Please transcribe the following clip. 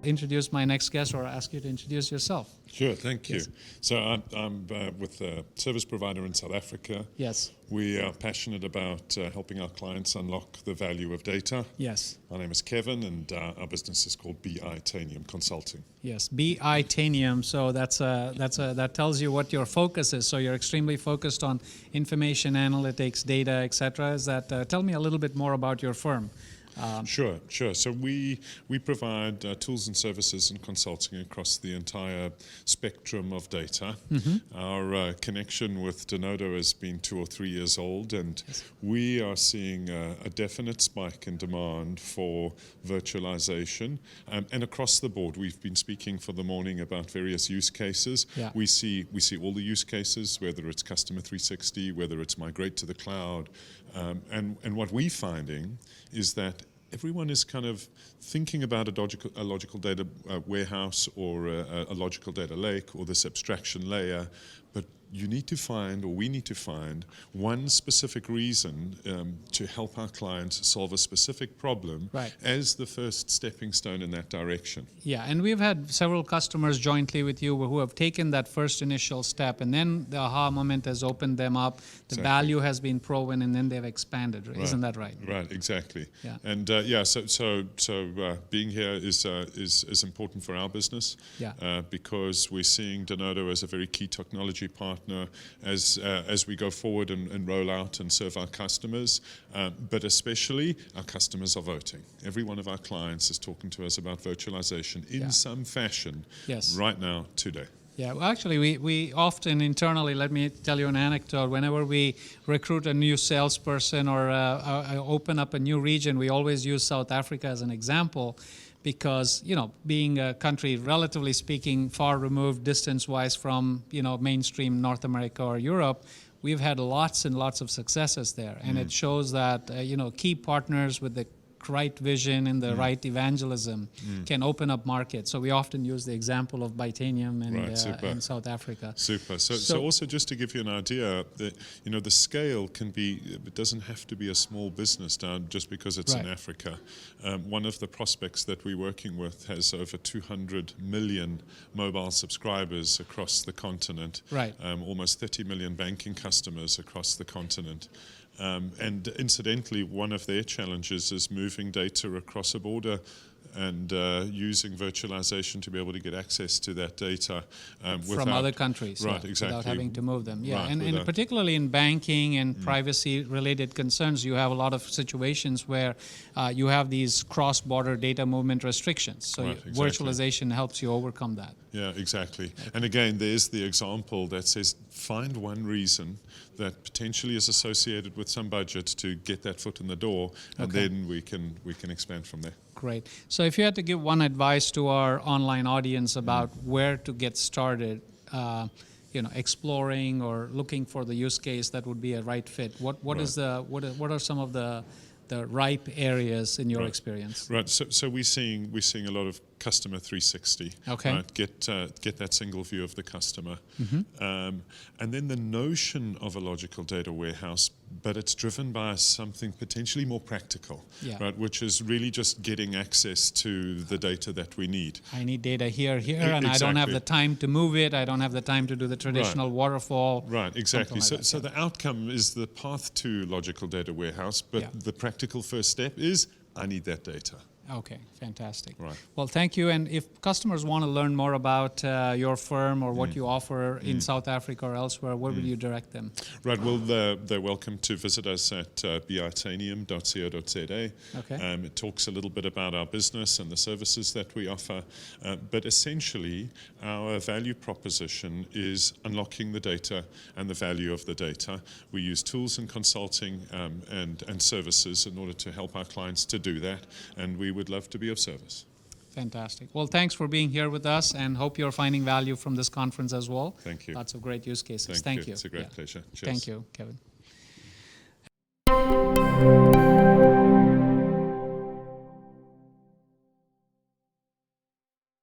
Introduce my next guest, or ask you to introduce yourself. Sure, thank you. Yes. So I'm with a service provider in South Africa. Yes. We are passionate about helping our clients unlock the value of data. Yes. My name is Kevin, and our business is called BITanium Consulting. Yes, BITanium. So that tells you what your focus is. So you're extremely focused on information analytics, data, etc. Is that? Tell me a little bit more about your firm. Sure. So we provide tools and services and consulting across the entire spectrum of data. Mm-hmm. Our connection with Denodo has been 2 or 3 years old, and yes, we are seeing a definite spike in demand for virtualization. And across the board, we've been speaking for the morning about various use cases. Yeah. We see all the use cases, whether it's Customer 360, whether it's migrate to the cloud. And what we're finding is that everyone is kind of thinking about a logical data warehouse or a logical data lake or this abstraction layer, but you need to find, or we need to find, one specific reason to help our clients solve a specific problem, right, as the first stepping stone in that direction. Yeah, and we've had several customers jointly with you who have taken that first initial step, and then the aha moment has opened them up, the value has been proven, and then they've expanded. Right. Isn't that right? Right, exactly. Yeah. And so being here is important for our business, yeah, because we're seeing Denodo as a very key technology partner as we go forward and roll out and serve our customers, but especially our customers are voting. Every one of our clients is talking to us about virtualization in some fashion, yes, right now, today. Yeah, well, actually, we often internally, let me tell you an anecdote, whenever we recruit a new salesperson or open up a new region, we always use South Africa as an example, because, being a country, relatively speaking, far removed distance-wise from, mainstream North America or Europe, we've had lots and lots of successes there. And it shows that, key partners with the right vision and the right evangelism can open up markets. So we often use the example of BITanium in South Africa. Super. So also, just to give you an idea, that the scale can be, it doesn't have to be a small business down just because it's in Africa. One of the prospects that we're working with has over 200 million mobile subscribers across the continent. Right. Almost 30 million banking customers across the continent. And incidentally, one of their challenges is moving data across a border and using virtualization to be able to get access to that data from other countries, right? Exactly, without having to move them. Yeah, right, and particularly in banking and privacy-related concerns, you have a lot of situations where you have these cross-border data movement restrictions. So virtualization helps you overcome that. Yeah, exactly. Okay. And again, there's the example that says find one reason that potentially is associated with some budget to get that foot in the door, and then we can expand from there. Great. So if you had to give one advice to our online audience about where to get started, exploring or looking for the use case that would be a right fit, what are some of the ripe areas in your experience? Right. So we're seeing a lot of Customer 360. Okay. Right? Get that single view of the customer, and then the notion of a logical data warehouse, but it's driven by something potentially more practical, right? Which is really just getting access to the data that we need. I need data here, and I don't have the time to move it. I don't have the time to do the traditional waterfall. Right. Exactly. So the outcome is the path to logical data warehouse, but the practical first step is I need that data. Okay, fantastic. Right. Well, thank you. And if customers want to learn more about your firm or what you offer in South Africa or elsewhere, where would you direct them? Right. Well, they're welcome to visit us at bitanium.co.za. Okay. It talks a little bit about our business and the services that we offer, but essentially our value proposition is unlocking the data and the value of the data. We use tools and consulting and services in order to help our clients to do that, and we would love to be of service. Fantastic. Well, thanks for being here with us, and hope you're finding value from this conference as well. Thank you. Lots of great use cases. Thank you. It's a great pleasure. Cheers. Thank you, Kevin.